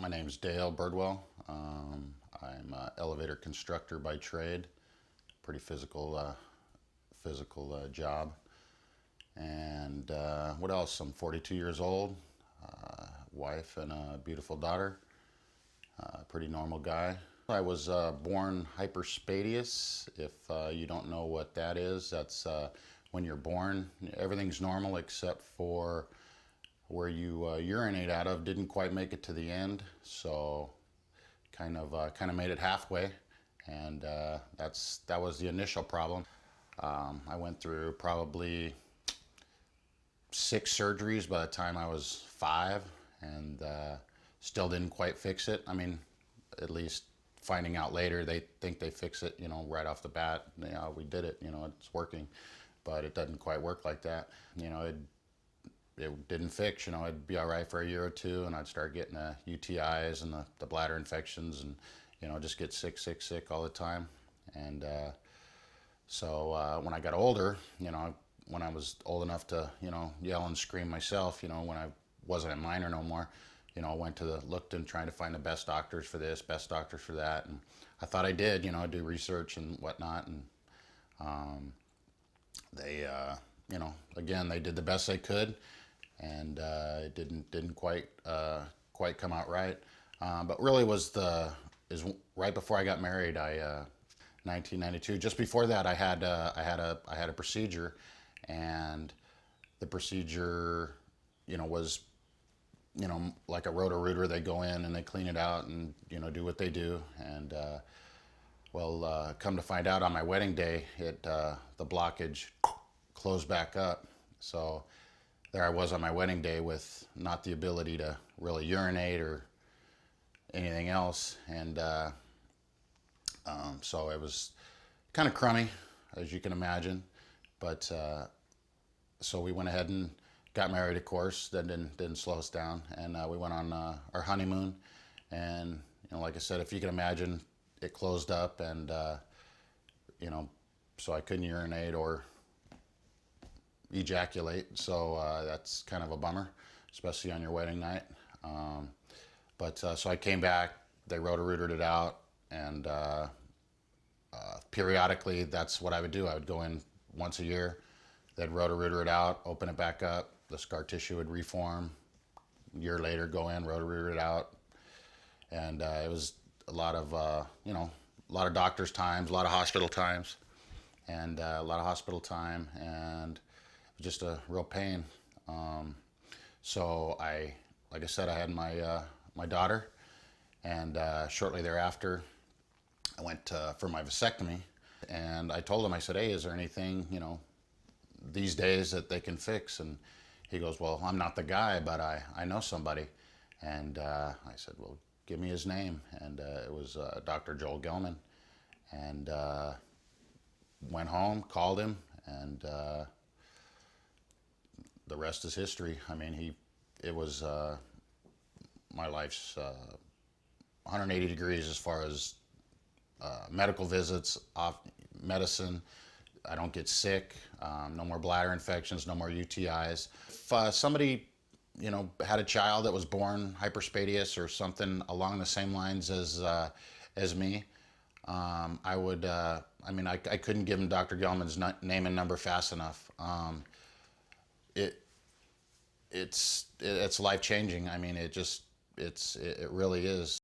My name's Dale Birdwell. I'm an elevator constructor by trade. Pretty physical job. And what else? I'm 42 years old, wife and a beautiful daughter. Pretty normal guy. I was born hypospadias. If you don't know what that is, that's when you're born. Everything's normal except for where you urinate out of didn't quite make it to the end, so kind of made it halfway, and that was the initial problem. I went through probably 6 surgeries by the time I was 5, and still didn't quite fix it. I mean, at least finding out later, they think they fix it, right off the bat. We did it, it's working, but it doesn't quite work like that. It didn't fix, it'd be all right for a year or two, and I'd start getting UTIs and the bladder infections, and just get sick all the time. And so when I got older, when I was old enough to yell and scream myself, when I wasn't a minor no more, I went to looked and trying to find the best doctors for this, best doctors for that, and I thought I did, do research and whatnot, and they again, they did the best they could, and it didn't quite come out right. But really is right before I got married. 1992. Just before that, I had a procedure, and the procedure, was like a roto-rooter. They go in and they clean it out and do what they do. And come to find out, on my wedding day, the blockage closed back up. So there I was on my wedding day with not the ability to really urinate or anything else, and so it was kind of crummy, as you can imagine. But so we went ahead and got married, of course. That didn't slow us down, and we went on our honeymoon. And like I said, if you can imagine, it closed up, and so I couldn't urinate or ejaculate, so that's kind of a bummer, especially on your wedding night. So I came back, they roto-rooted it out, and periodically that's what I would do. I would go in once a year, they'd roto-rooter it out, open it back up, the scar tissue would reform. A year later, go in, roto-rooter it out, and it was a lot of doctor's times, a lot of hospital times, and just a real pain. So like I said, I had my daughter, and shortly thereafter, I went for my vasectomy, and I told him, I said, hey, is there anything, these days that they can fix? And he goes, well, I'm not the guy, but I know somebody. And I said, well, give me his name. And it was Dr. Gelman. And went home, called him, and the rest is history. I mean, it was my life's 180 degrees as far as medical visits, medicine. I don't get sick, no more bladder infections, no more UTIs. If somebody, had a child that was born hypospadias or something along the same lines as me, I would, I couldn't give him Dr. Gelman's name and number fast enough. It's life-changing. I mean, it really is.